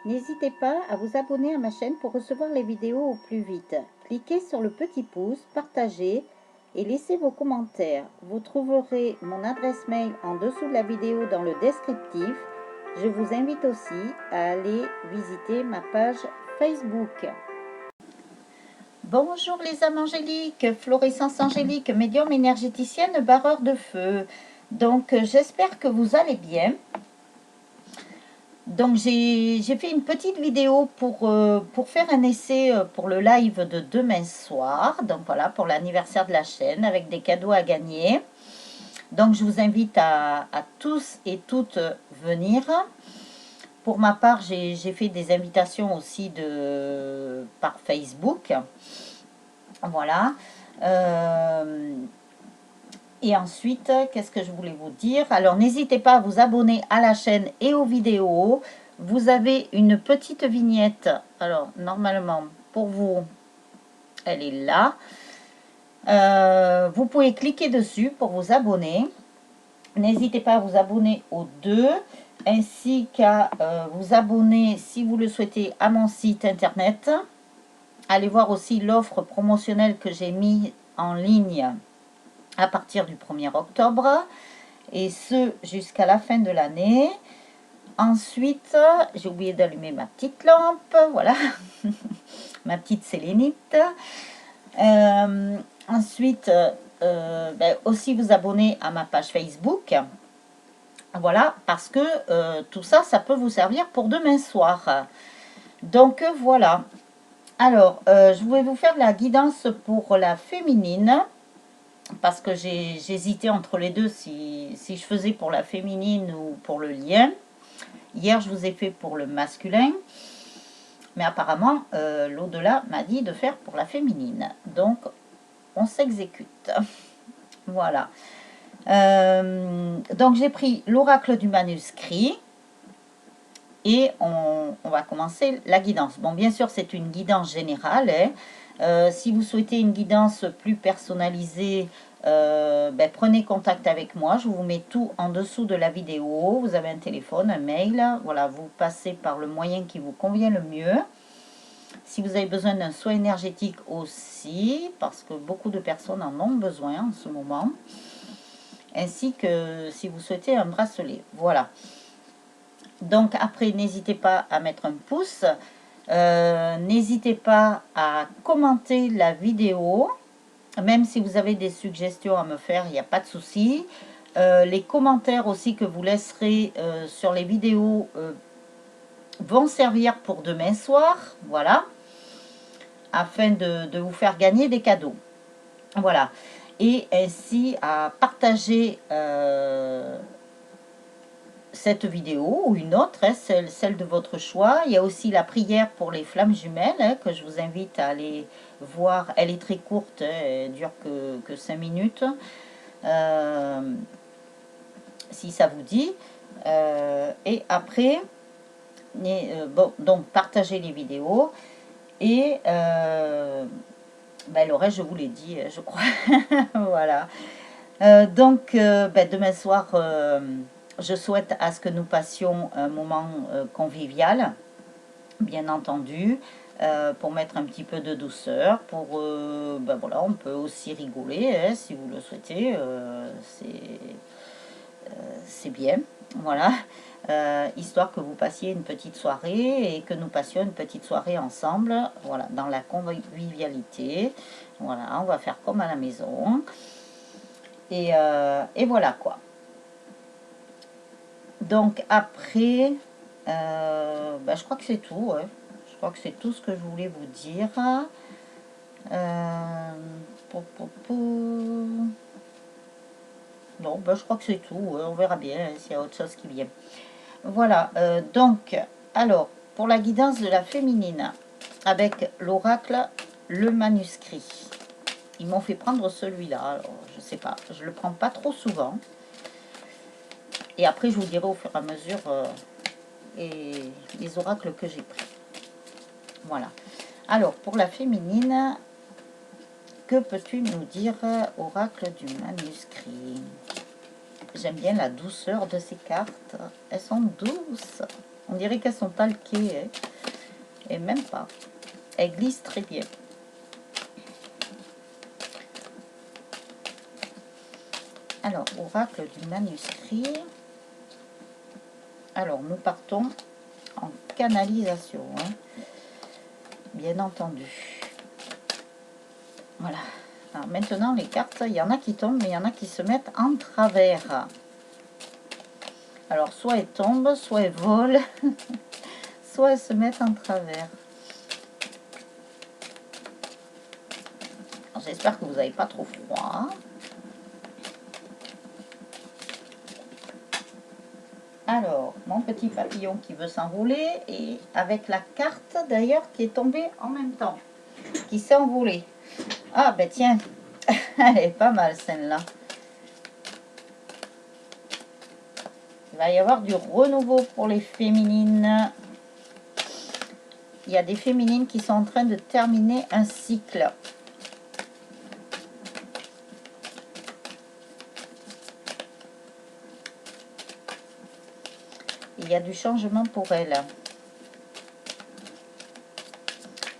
N'hésitez pas à vous abonner à ma chaîne pour recevoir les vidéos au plus vite. Cliquez sur le petit pouce, partagez et laissez vos commentaires. Vous trouverez mon adresse mail en dessous de la vidéo dans le descriptif. Je vous invite aussi à aller visiter ma page Facebook. Bonjour les âmes angéliques, Florescence angélique, médium énergéticienne, barreur de feu. Donc j'espère que vous allez bien. Donc j'ai fait une petite vidéo pour faire un essai pour le live de demain soir. Donc voilà, pour l'anniversaire de la chaîne avec des cadeaux à gagner. Donc je vous invite à tous et toutes venir. Pour ma part, j'ai fait des invitations aussi par Facebook. Voilà. Et ensuite, qu'est-ce que je voulais vous dire? Alors, n'hésitez pas à vous abonner à la chaîne et aux vidéos. Vous avez une petite vignette. Alors, normalement, pour vous, elle est là. Vous pouvez cliquer dessus pour vous abonner. N'hésitez pas à vous abonner aux deux, ainsi qu'à vous abonner, si vous le souhaitez, à mon site internet. Allez voir aussi l'offre promotionnelle que j'ai mis en ligne à partir du 1er octobre. Et ce jusqu'à la fin de l'année. Ensuite, j'ai oublié d'allumer ma petite lampe, voilà, ma petite sélénite. Ensuite, aussi vous abonner à ma page Facebook. Voilà, parce que tout ça, ça peut vous servir pour demain soir. Donc voilà. Alors, je vais vous faire la guidance pour la féminine. Parce que j'hésitais entre les deux si je faisais pour la féminine ou pour le lien. Hier, je vous ai fait pour le masculin. Mais apparemment, l'au-delà m'a dit de faire pour la féminine. Donc, on s'exécute. Voilà. Donc, j'ai pris l'oracle du manuscrit. Et on va commencer la guidance. Bon, bien sûr, c'est une guidance générale. Si vous souhaitez une guidance plus personnalisée, prenez contact avec moi. Je vous mets tout en dessous de la vidéo. Vous avez un téléphone, un mail. Voilà, vous passez par le moyen qui vous convient le mieux. Si vous avez besoin d'un soin énergétique aussi, parce que beaucoup de personnes en ont besoin en ce moment. Ainsi que si vous souhaitez un bracelet. Voilà. Donc après, n'hésitez pas à mettre un pouce. N'hésitez pas à commenter la vidéo. Même si vous avez des suggestions à me faire, il n'y a pas de souci. Les commentaires aussi que vous laisserez sur les vidéos vont servir pour demain soir. Voilà. Afin de vous faire gagner des cadeaux. Voilà. Et ainsi à partager cette vidéo ou une autre, hein, celle de votre choix. Il y a aussi la prière pour les flammes jumelles, hein, que je vous invite à aller voir. Elle est très courte, hein, elle dure que 5 minutes. Si ça vous dit. Et après, bon, donc partagez les vidéos. Et le reste, je vous l'ai dit, je crois. Voilà. Donc, demain soir, je souhaite à ce que nous passions un moment convivial, bien entendu, pour mettre un petit peu de douceur, pour, voilà, on peut aussi rigoler, hein, si vous le souhaitez, c'est bien, voilà, histoire que vous passiez une petite soirée et que nous passions une petite soirée ensemble, voilà, dans la convivialité, voilà, on va faire comme à la maison, et voilà quoi. Donc après, je crois que c'est tout. Ouais. Je crois que c'est tout ce que je voulais vous dire. Non, je crois que c'est tout. Ouais. On verra bien s'il y a autre chose qui vient. Voilà. Donc, alors, pour la guidance de la féminine, avec l'oracle, le manuscrit. Ils m'ont fait prendre celui-là. Alors, je sais pas. Je le prends pas trop souvent. Et après, je vous dirai au fur et à mesure et les oracles que j'ai pris. Voilà. Alors, pour la féminine, que peux-tu nous dire, oracle du manuscrit? j'aime bien la douceur de ces cartes. Elles sont douces. On dirait qu'elles sont talquées. Hein. Et même pas. Elles glissent très bien. Alors, oracle du manuscrit. Alors, nous partons en canalisation. Hein. Bien entendu. Voilà. Alors maintenant, les cartes, il y en a qui tombent, mais il y en a qui se mettent en travers. Alors, soit elles tombent, soit elles volent, soit elles se mettent en travers. J'espère que vous n'avez pas trop froid. Alors, mon petit papillon qui veut s'envoler, et avec la carte d'ailleurs qui est tombée en même temps, qui s'est envolée. Ah ben tiens, elle est pas mal celle-là. Il va y avoir du renouveau pour les féminines. Il y a des féminines qui sont en train de terminer un cycle. Il y a du changement pour elles.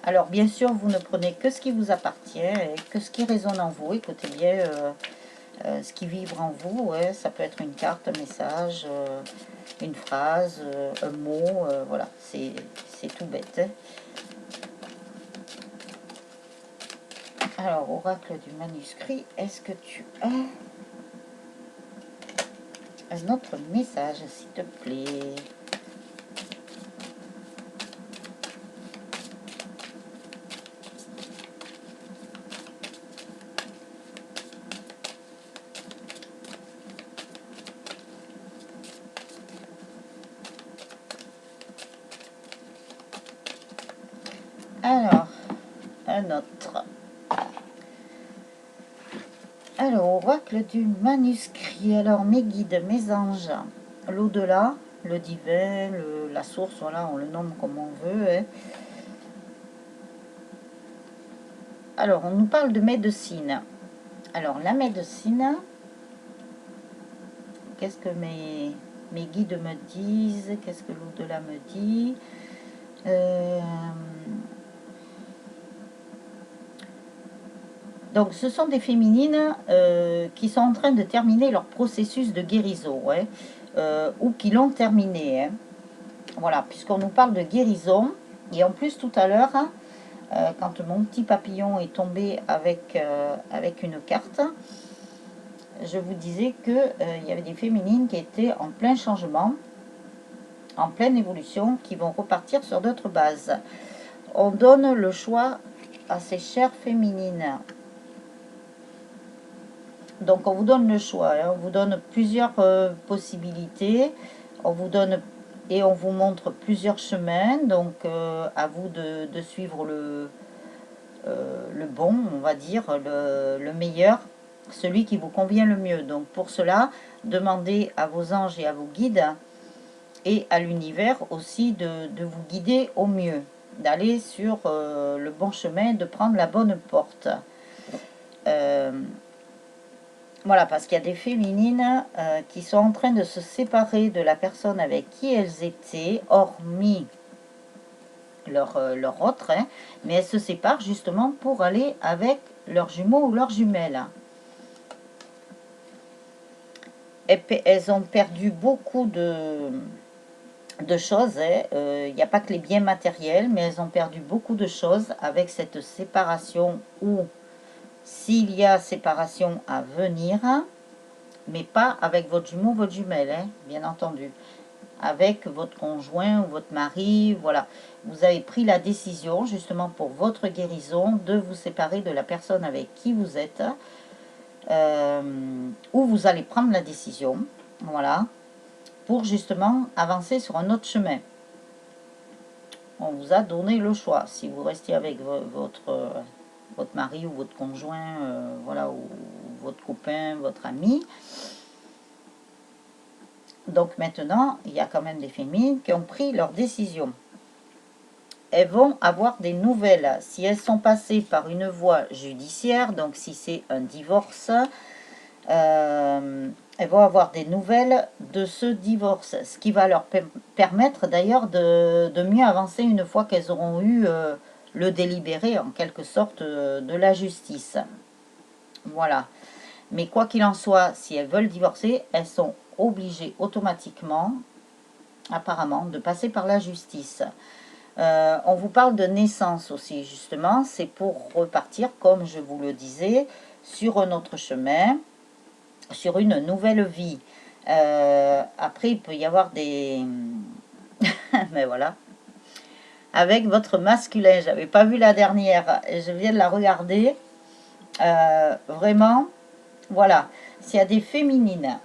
Alors, bien sûr, vous ne prenez que ce qui vous appartient, et que ce qui résonne en vous. Écoutez bien ce qui vibre en vous. Ouais, ça peut être une carte, un message, une phrase, un mot. Voilà, c'est tout bête. Hein. Alors, oracle du manuscrit, est-ce que tu as un autre message, s'il te plaît? Alors, un autre. Alors, oracle du manuscrit. Alors, mes guides, mes anges, l'au-delà, le divin, la source, voilà, on le nomme comme on veut. Hein. Alors, on nous parle de médecine. Alors, la médecine, qu'est-ce que mes guides me disent? Qu'est-ce que l'au-delà me dit? Donc, ce sont des féminines qui sont en train de terminer leur processus de guérison, hein, ou qui l'ont terminé. Hein. Voilà, puisqu'on nous parle de guérison. Et en plus, tout à l'heure, quand mon petit papillon est tombé avec une carte, je vous disais qu'il y avait des féminines qui étaient en plein changement, en pleine évolution, qui vont repartir sur d'autres bases. On donne le choix à ces chères féminines. Donc on vous donne le choix, hein. On vous donne plusieurs possibilités, on vous donne et on vous montre plusieurs chemins, donc à vous de suivre le bon, on va dire, le meilleur, celui qui vous convient le mieux. Donc pour cela, demandez à vos anges et à vos guides et à l'univers aussi de vous guider au mieux, d'aller sur le bon chemin, de prendre la bonne porte. Voilà, parce qu'il y a des féminines qui sont en train de se séparer de la personne avec qui elles étaient, hormis leur autre, hein, mais elles se séparent justement pour aller avec leurs jumeaux ou leurs jumelles. Et elles ont perdu beaucoup de choses. Il n'y a pas que les biens matériels, mais elles ont perdu beaucoup de choses avec cette séparation, ou s'il y a séparation à venir, mais pas avec votre jumeau ou votre jumelle, hein, bien entendu. Avec votre conjoint ou votre mari, voilà. Vous avez pris la décision, justement pour votre guérison, de vous séparer de la personne avec qui vous êtes, ou vous allez prendre la décision, voilà, pour justement avancer sur un autre chemin. On vous a donné le choix. Si vous restiez avec votre mari ou votre conjoint, voilà, ou votre copain, votre ami. Donc maintenant, il y a quand même des féminines qui ont pris leur décision. Elles vont avoir des nouvelles. Si elles sont passées par une voie judiciaire, donc si c'est un divorce, elles vont avoir des nouvelles de ce divorce, ce qui va leur permettre d'ailleurs de mieux avancer une fois qu'elles auront eu le délibéré, en quelque sorte, de la justice. Voilà. Mais quoi qu'il en soit, si elles veulent divorcer, elles sont obligées automatiquement, apparemment, de passer par la justice. On vous parle de naissance aussi, justement. C'est pour repartir, comme je vous le disais, sur un autre chemin, sur une nouvelle vie. Après, il peut y avoir des... Mais voilà. Avec votre masculin, j'avais pas vu la dernière, je viens de la regarder. Vraiment, voilà. S'il y a des féminines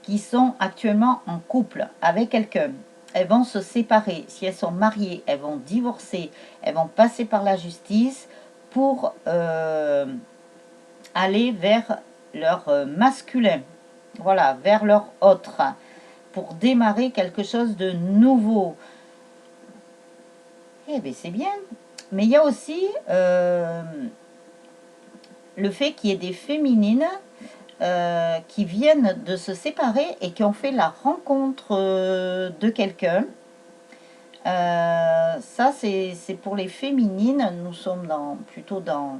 qui sont actuellement en couple avec quelqu'un, elles vont se séparer. Si elles sont mariées, elles vont divorcer, elles vont passer par la justice pour aller vers leur masculin, voilà, vers leur autre, pour démarrer quelque chose de nouveau. Eh bien, c'est bien. Mais il y a aussi le fait qu'il y ait des féminines qui viennent de se séparer et qui ont fait la rencontre de quelqu'un. Ça, c'est pour les féminines. Nous sommes plutôt dans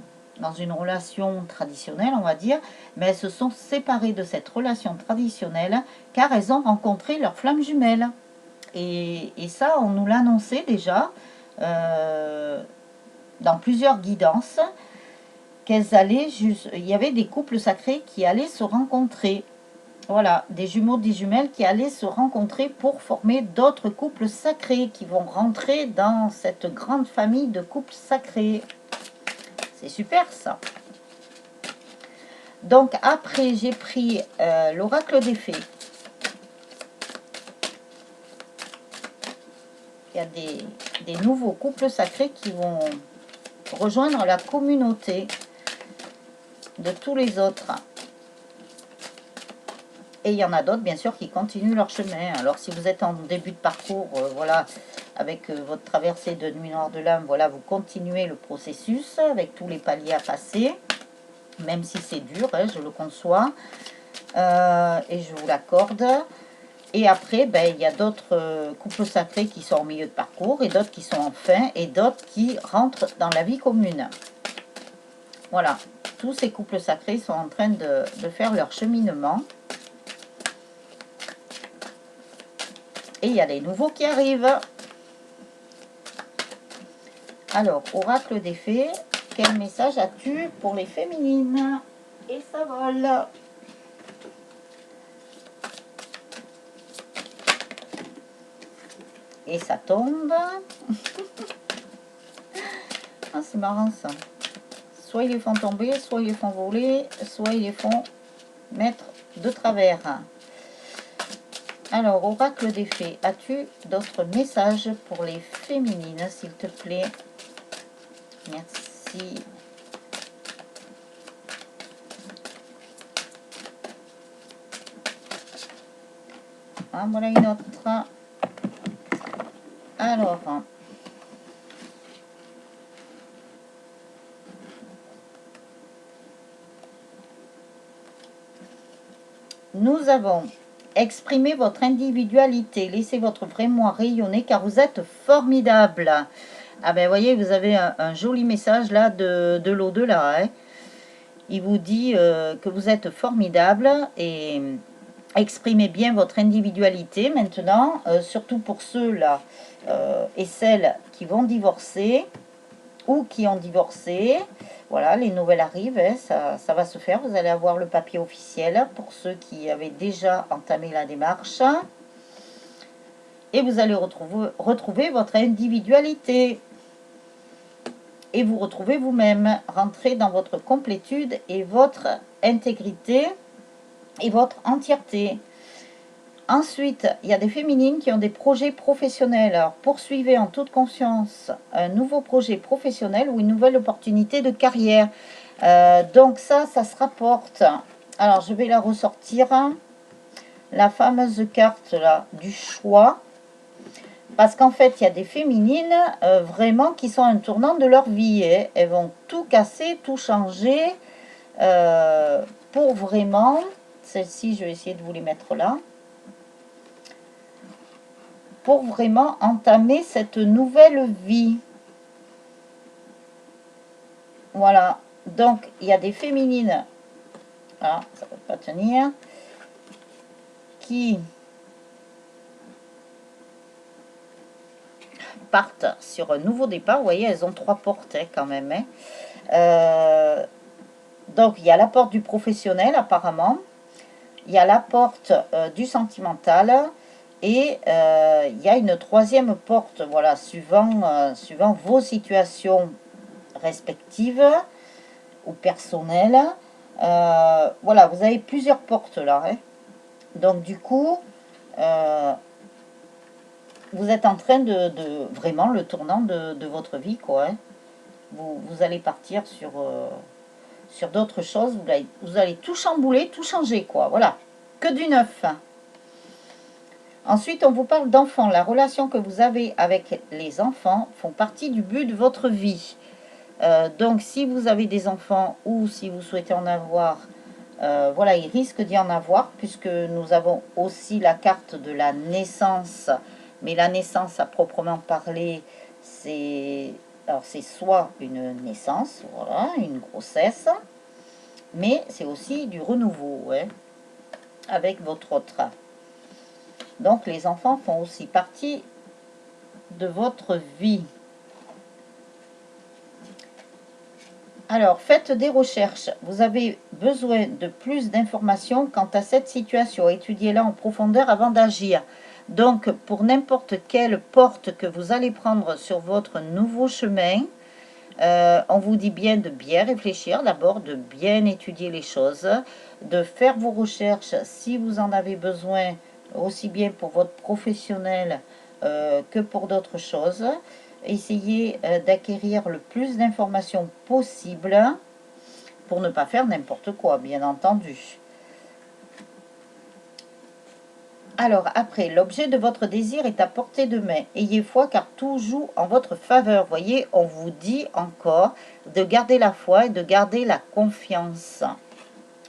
une relation traditionnelle, on va dire, mais elles se sont séparées de cette relation traditionnelle car elles ont rencontré leur flamme jumelle. Et ça, on nous l'annonçait déjà dans plusieurs guidances, qu'elles allaient il y avait des couples sacrés qui allaient se rencontrer. Voilà, des jumeaux, des jumelles qui allaient se rencontrer pour former d'autres couples sacrés qui vont rentrer dans cette grande famille de couples sacrés. C'est super ça. Donc après, j'ai pris l'oracle des fées. Il y a des nouveaux couples sacrés qui vont rejoindre la communauté de tous les autres. Et il y en a d'autres, bien sûr, qui continuent leur chemin. Alors, si vous êtes en début de parcours, voilà, avec votre traversée de nuit noire de l'âme, voilà, vous continuez le processus avec tous les paliers à passer, même si c'est dur, hein, je le conçois, et je vous l'accorde. Et après, ben, il y a d'autres couples sacrés qui sont au milieu de parcours, et d'autres qui sont en fin, et d'autres qui rentrent dans la vie commune. Voilà, tous ces couples sacrés sont en train de faire leur cheminement. Et il y a des nouveaux qui arrivent. Alors, oracle des fées, quel message as-tu pour les féminines? Et ça vole. Et ça tombe. Ah, c'est marrant ça. Soit ils les font tomber, soit ils les font voler, soit ils les font mettre de travers. Alors, oracle des fées, as-tu d'autres messages pour les féminines, s'il te plaît? Merci. Ah, voilà une autre. Alors, nous avons exprimé votre individualité, laissez votre vrai moi rayonner car vous êtes formidable. Ah ben, voyez, vous avez un joli message là de l'au-delà. Hein. Il vous dit que vous êtes formidable et exprimez bien votre individualité maintenant, surtout pour ceux-là et celles qui vont divorcer ou qui ont divorcé. Voilà, les nouvelles arrivent, hein, ça va se faire. Vous allez avoir le papier officiel pour ceux qui avaient déjà entamé la démarche. Et vous allez retrouver votre individualité. Et vous retrouvez vous-même, rentrer dans votre complétude et votre intégrité et votre entièreté. Ensuite, il y a des féminines qui ont des projets professionnels. Alors, poursuivez en toute confiance un nouveau projet professionnel ou une nouvelle opportunité de carrière. Donc ça se rapporte. Alors, je vais la ressortir. La fameuse carte là du choix. Parce qu'en fait, il y a des féminines vraiment qui sont à un tournant de leur vie. Hein. Elles vont tout casser, tout changer pour vraiment Celles-ci, je vais essayer de vous les mettre là. Pour vraiment entamer cette nouvelle vie. Voilà. Donc, il y a des féminines. Ah, ça ne peut pas tenir. Qui partent sur un nouveau départ. Vous voyez, elles ont 3 portes quand même. Donc, il y a la porte du professionnel, apparemment. Il y a la porte du sentimental. Et il y a une 3e porte, voilà, suivant vos situations respectives ou personnelles. Voilà, vous avez plusieurs portes là. Hein. Donc, du coup, vous êtes en train de vraiment le tournant de votre vie, quoi. Hein. Vous allez partir sur d'autres choses, vous allez tout chambouler, tout changer, quoi. Voilà, que du neuf. Ensuite, on vous parle d'enfants. La relation que vous avez avec les enfants font partie du but de votre vie. Donc, si vous avez des enfants ou si vous souhaitez en avoir, voilà, il risque d'y en avoir, puisque nous avons aussi la carte de la naissance. Mais la naissance, à proprement parler, c'est soit une naissance, voilà, une grossesse, mais c'est aussi du renouveau, hein, avec votre autre. Donc, les enfants font aussi partie de votre vie. Alors, faites des recherches. Vous avez besoin de plus d'informations quant à cette situation. Étudiez-la en profondeur avant d'agir. Donc, pour n'importe quelle porte que vous allez prendre sur votre nouveau chemin, on vous dit bien de bien réfléchir d'abord, de bien étudier les choses, de faire vos recherches si vous en avez besoin, aussi bien pour votre professionnel que pour d'autres choses. Essayez d'acquérir le plus d'informations possible pour ne pas faire n'importe quoi, bien entendu. Alors, après, l'objet de votre désir est à portée de main. Ayez foi car tout joue en votre faveur. Voyez, on vous dit encore de garder la foi et de garder la confiance.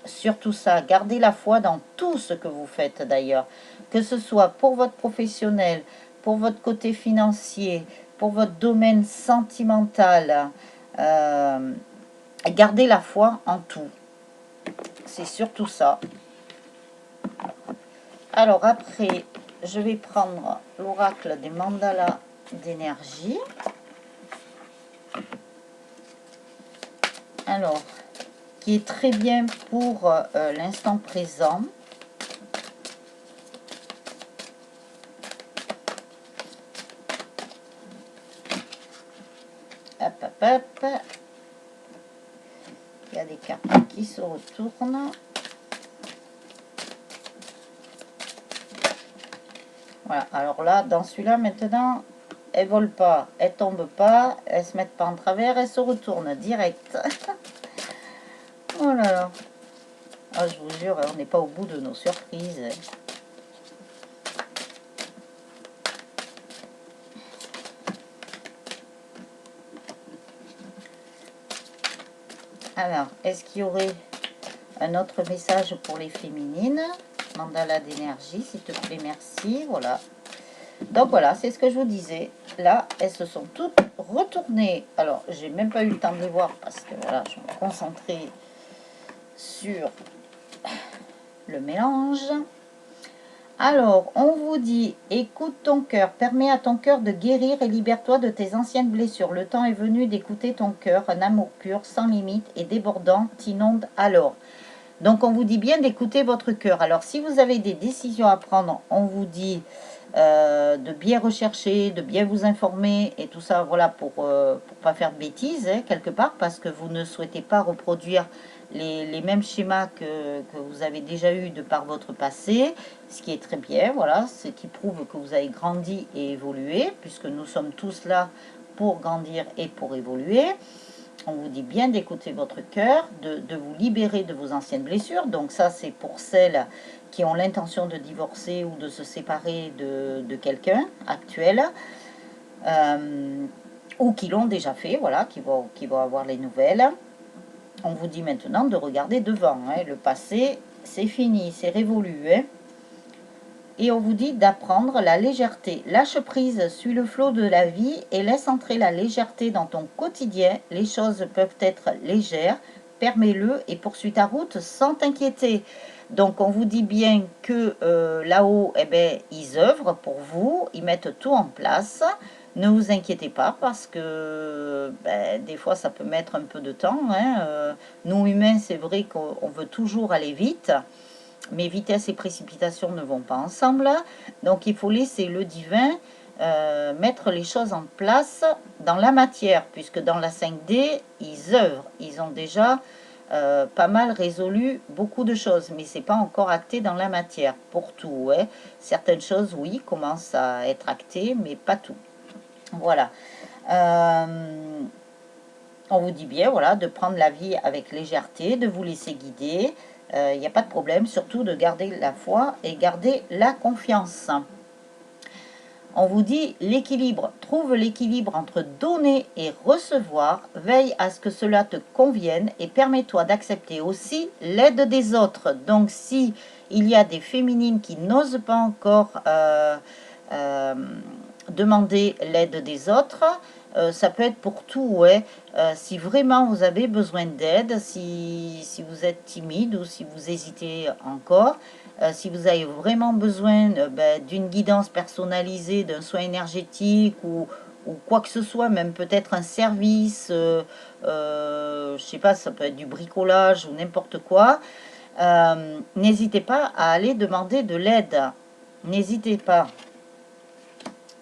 Surtout ça, gardez la foi dans tout ce que vous faites d'ailleurs. Que ce soit pour votre professionnel, pour votre côté financier, pour votre domaine sentimental. Gardez la foi en tout. C'est surtout ça. Alors après, je vais prendre l'oracle des mandalas d'énergie. Alors, qui est très bien pour l'instant présent. Hop, hop, hop. Il y a des cartes qui se retournent. Voilà, alors là, dans celui-là, maintenant, elles ne volent pas, elles ne tombent pas, elles ne se mettent pas en travers, elles se retournent direct. Oh là là. Ah, je vous jure, on n'est pas au bout de nos surprises. Alors, est-ce qu'il y aurait un autre message pour les féminines? Mandala d'énergie, s'il te plaît, merci. Voilà. Donc voilà, c'est ce que je vous disais. Là, elles se sont toutes retournées. Alors, j'ai même pas eu le temps de les voir parce que voilà, je me concentrais sur le mélange. Alors, on vous dit, écoute ton cœur, permets à ton cœur de guérir et libère-toi de tes anciennes blessures. Le temps est venu d'écouter ton cœur, un amour pur, sans limite et débordant t'inonde alors. Donc, on vous dit bien d'écouter votre cœur. Alors, si vous avez des décisions à prendre, on vous dit de bien rechercher, de bien vous informer et tout ça, voilà, pour pas faire de bêtises, hein, quelque part, parce que vous ne souhaitez pas reproduire les mêmes schémas que vous avez déjà eu de par votre passé, ce qui est très bien, voilà, ce qui prouve que vous avez grandi et évolué, puisque nous sommes tous là pour grandir et pour évoluer. On vous dit bien d'écouter votre cœur, de vous libérer de vos anciennes blessures. Donc ça, c'est pour celles qui ont l'intention de divorcer ou de se séparer de quelqu'un actuel, ou qui l'ont déjà fait, voilà, qui vont avoir les nouvelles. On vous dit maintenant de regarder devant. Hein. Le passé, c'est fini, c'est révolu. Hein. Et on vous dit d'apprendre la légèreté. Lâche prise, suis le flot de la vie et laisse entrer la légèreté dans ton quotidien. Les choses peuvent être légères. Permets-le et poursuis ta route sans t'inquiéter. Donc on vous dit bien que là-haut, eh ben, ils œuvrent pour vous, ils mettent tout en place. Ne vous inquiétez pas parce que ben, des fois ça peut mettre un peu de temps. Hein. Nous humains, c'est vrai qu'on veut toujours aller vite. Mais vitesse et précipitation ne vont pas ensemble. Donc il faut laisser le divin mettre les choses en place dans la matière, puisque dans la 5D, ils œuvrent. Ils ont déjà pas mal résolu beaucoup de choses, mais c'est pas encore acté dans la matière pour tout. Hein. Certaines choses, oui, commencent à être actées, mais pas tout. Voilà. On vous dit bien, voilà, de prendre la vie avec légèreté, de vous laisser guider. Il n'y a pas de problème, surtout de garder la foi et garder la confiance. On vous dit l'équilibre. Trouve l'équilibre entre donner et recevoir. Veille à ce que cela te convienne et permets-toi d'accepter aussi l'aide des autres. Donc, si il y a des féminines qui n'osent pas encore demander l'aide des autres, ça peut être pour tout, ouais. Si vraiment vous avez besoin d'aide, si vous êtes timide ou si vous hésitez encore, si vous avez vraiment besoin d'une guidance personnalisée, d'un soin énergétique ou quoi que ce soit, même peut-être un service, je sais pas, ça peut être du bricolage ou n'importe quoi, n'hésitez pas à aller demander de l'aide. N'hésitez pas.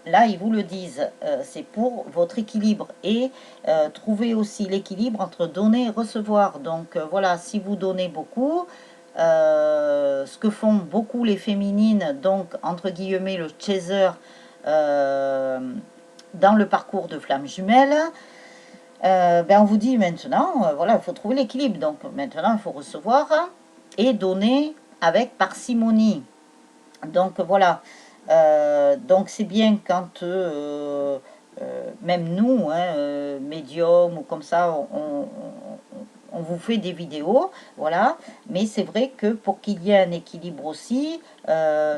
Là, ils vous le disent, c'est pour votre équilibre et trouver aussi l'équilibre entre donner et recevoir. Donc voilà, si vous donnez beaucoup, ce que font beaucoup les féminines, donc entre guillemets le chaser dans le parcours de flamme jumelle, on vous dit maintenant, voilà, il faut trouver l'équilibre. Donc maintenant, il faut recevoir et donner avec parcimonie. Donc voilà. Donc c'est bien quand même nous, hein, médium ou comme ça, on vous fait des vidéos, voilà. Mais c'est vrai que pour qu'il y ait un équilibre aussi,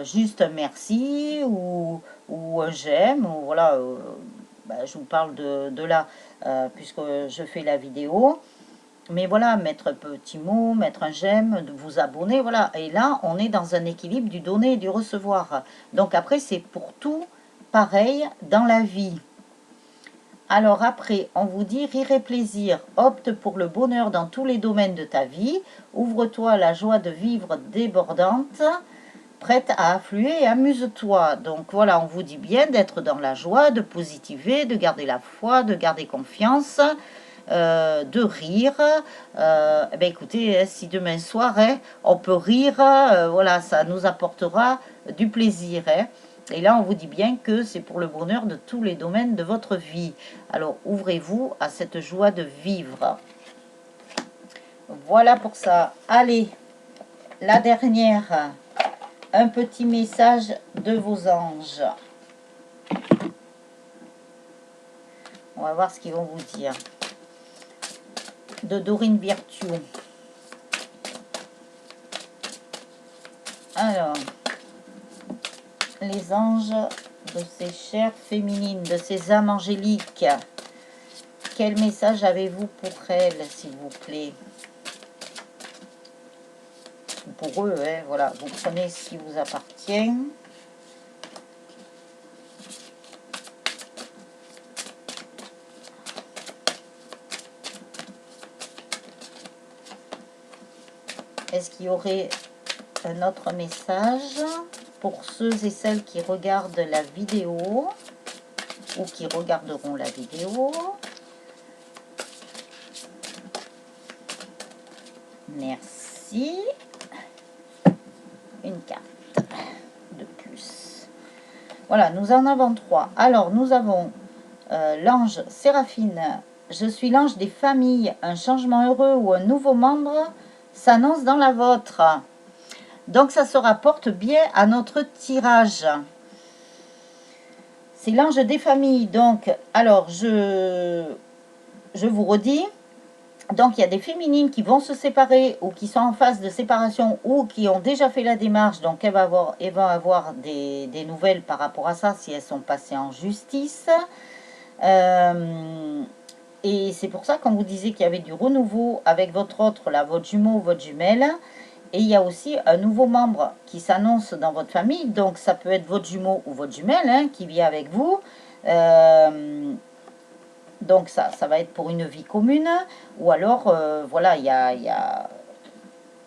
juste un merci ou un j'aime, ou voilà, je vous parle de là, puisque je fais la vidéo. Mais voilà, mettre un petit mot, mettre un j'aime, de vous abonner, voilà. Et là, on est dans un équilibre du donner et du recevoir. Donc après, c'est pour tout pareil dans la vie. Alors après, on vous dit rire et plaisir. Opte pour le bonheur dans tous les domaines de ta vie. Ouvre-toi à la joie de vivre débordante, prête à affluer et amuse-toi. Donc voilà, on vous dit bien d'être dans la joie, de positiver, de garder la foi, de garder confiance. De rire. Écoutez, si demain soir, on peut rire, voilà, ça nous apportera du plaisir. Et là, on vous dit bien que c'est pour le bonheur de tous les domaines de votre vie. Alors, ouvrez-vous à cette joie de vivre. Voilà pour ça. Allez, la dernière. Un petit message de vos anges. On va voir ce qu'ils vont vous dire. De Dorine Virtue. Alors, les anges de ces chairs féminines, de ces âmes angéliques, quel message avez-vous pour elles, s'il vous plaît? Pour eux, hein, voilà, vous prenez ce qui vous appartient. Est-ce qu'il y aurait un autre message pour ceux et celles qui regardent la vidéo ou qui regarderont la vidéo? Merci. Une carte de plus. Voilà, nous en avons 3. Alors, nous avons l'ange Séraphine. Je suis l'ange des familles. Un changement heureux ou un nouveau membre s'annonce dans la vôtre. Donc, ça se rapporte bien à notre tirage. C'est l'ange des familles. Donc, alors, je vous redis, Donc, il y a des féminines qui vont se séparer ou qui sont en phase de séparation ou qui ont déjà fait la démarche. Donc, elles vont avoir des nouvelles par rapport à ça si elles sont passées en justice. Et c'est pour ça qu'on vous disait qu'il y avait du renouveau avec votre autre, là, votre jumeau, votre jumelle. Et il y a aussi un nouveau membre qui s'annonce dans votre famille. Donc, ça peut être votre jumeau ou votre jumelle hein, qui vit avec vous. Donc, ça va être pour une vie commune. Ou alors, voilà, il y a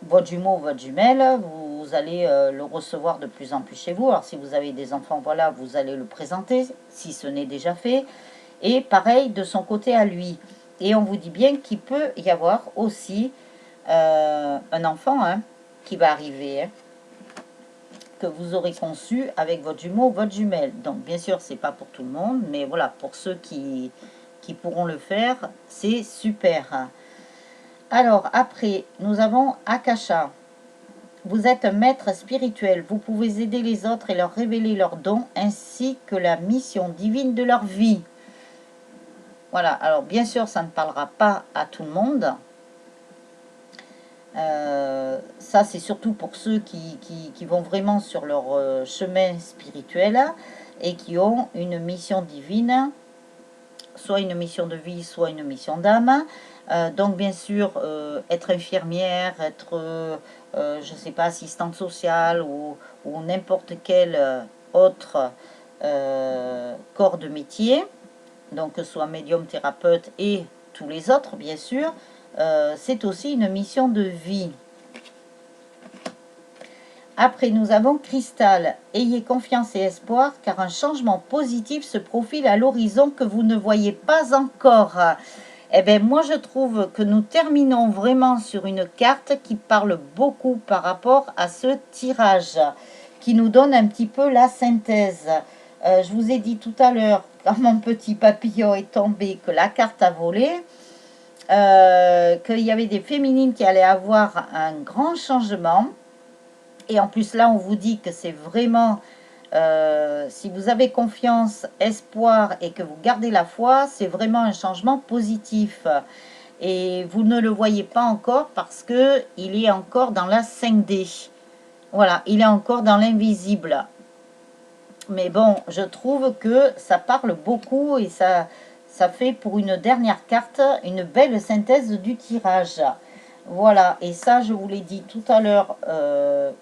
votre jumeau ou votre jumelle. Vous allez le recevoir de plus en plus chez vous. Alors, si vous avez des enfants, voilà, vous allez le présenter, si ce n'est déjà fait. Et pareil de son côté à lui. Et on vous dit bien qu'il peut y avoir aussi un enfant hein, qui va arriver, hein, que vous aurez conçu avec votre jumeau ou votre jumelle. Donc bien sûr, c'est pas pour tout le monde, mais voilà, pour ceux qui pourront le faire, c'est super. Alors après, nous avons Akasha. Vous êtes un maître spirituel. Vous pouvez aider les autres et leur révéler leurs dons ainsi que la mission divine de leur vie. Voilà, alors bien sûr, ça ne parlera pas à tout le monde. Ça, c'est surtout pour ceux qui vont vraiment sur leur chemin spirituel et qui ont une mission divine, soit une mission de vie, soit une mission d'âme. Donc, bien sûr, être infirmière, être, je ne sais pas, assistante sociale ou n'importe quel autre corps de métier, donc que ce soit médium, thérapeute et tous les autres, bien sûr, c'est aussi une mission de vie. Après, nous avons Cristal. Ayez confiance et espoir, car un changement positif se profile à l'horizon que vous ne voyez pas encore. Eh bien, moi, je trouve que nous terminons vraiment sur une carte qui parle beaucoup par rapport à ce tirage, qui nous donne un petit peu la synthèse. Je vous ai dit tout à l'heure, quand mon petit papillon est tombé, que la carte a volé, qu'il y avait des féminines qui allaient avoir un grand changement. Et en plus, là, on vous dit que c'est vraiment, si vous avez confiance, espoir et que vous gardez la foi, c'est vraiment un changement positif. Et vous ne le voyez pas encore parce que il est encore dans la 5D. Voilà, il est encore dans l'invisible. Mais bon, je trouve que ça parle beaucoup et ça fait pour une dernière carte une belle synthèse du tirage. Voilà, et ça, je vous l'ai dit tout à l'heure,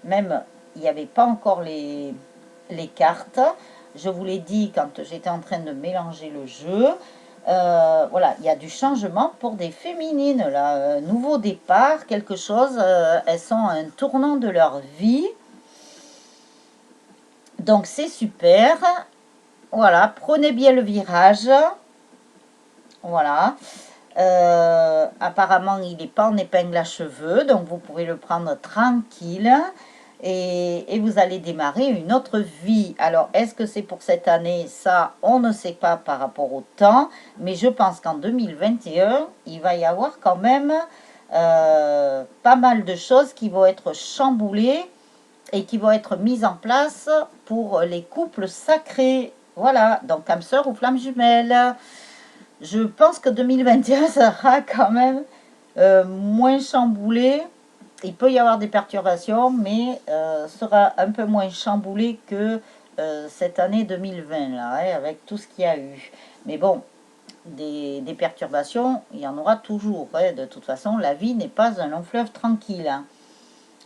même il n'y avait pas encore les cartes. Je vous l'ai dit quand j'étais en train de mélanger le jeu. Voilà, il y a du changement pour des féminines, là, nouveau départ, quelque chose. Elles sont à un tournant de leur vie. Donc, c'est super. Voilà, prenez bien le virage. Voilà. Apparemment, il n'est pas en épingle à cheveux, donc vous pouvez le prendre tranquille et vous allez démarrer une autre vie. Alors, est-ce que c'est pour cette année? Ça, on ne sait pas par rapport au temps, mais je pense qu'en 2021, il va y avoir quand même pas mal de choses qui vont être chamboulées et qui vont être mises en place pour les couples sacrés. Voilà, donc âme sœur ou flamme jumelle. Je pense que 2021 sera quand même moins chamboulé. Il peut y avoir des perturbations, mais sera un peu moins chamboulé que cette année 2020, là, hein, avec tout ce qu'il y a eu. Mais bon, des perturbations, il y en aura toujours. Hein. De toute façon, la vie n'est pas un long fleuve tranquille. Hein.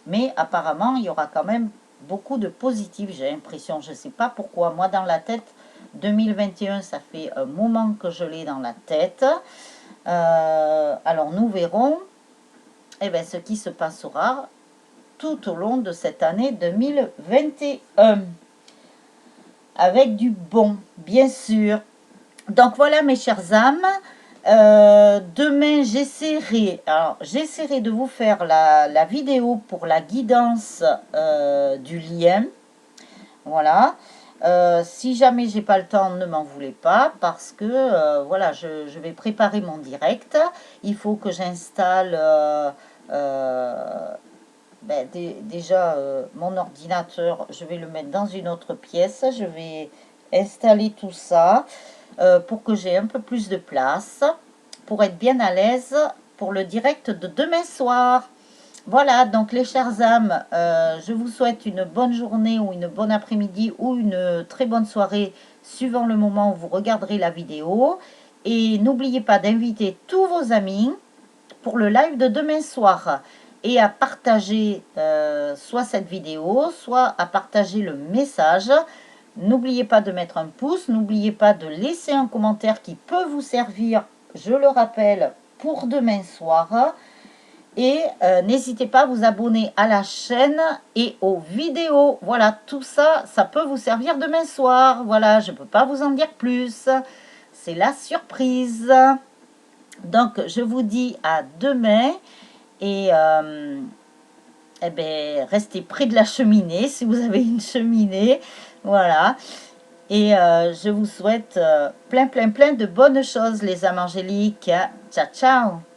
Mais apparemment, il y aura quand même beaucoup de positifs, j'ai l'impression. Je ne sais pas pourquoi. Moi, dans la tête, 2021, ça fait un moment que je l'ai dans la tête. Alors, nous verrons ce qui se passera tout au long de cette année 2021. Avec du bon, bien sûr. Donc, voilà, mes chères âmes. Demain, j'essaierai de vous faire la vidéo pour la guidance du lien. Voilà. Si jamais j'ai pas le temps, ne m'en voulez pas parce que voilà, je vais préparer mon direct. Il faut que j'installe déjà mon ordinateur. Je vais le mettre dans une autre pièce. Je vais installer tout ça pour que j'ai un peu plus de place, pour être bien à l'aise pour le direct de demain soir. Voilà, donc les chères âmes, je vous souhaite une bonne journée ou une bonne après-midi ou une très bonne soirée suivant le moment où vous regarderez la vidéo. Et n'oubliez pas d'inviter tous vos amis pour le live de demain soir et à partager soit cette vidéo, soit à partager le message. N'oubliez pas de mettre un pouce, n'oubliez pas de laisser un commentaire qui peut vous servir, je le rappelle, pour demain soir. Et n'hésitez pas à vous abonner à la chaîne et aux vidéos. Voilà, tout ça, ça peut vous servir demain soir. Voilà, je ne peux pas vous en dire plus. C'est la surprise. Donc, je vous dis à demain. Et eh ben, restez près de la cheminée si vous avez une cheminée. Voilà. Et je vous souhaite plein de bonnes choses, les âmes angéliques. Ciao, ciao.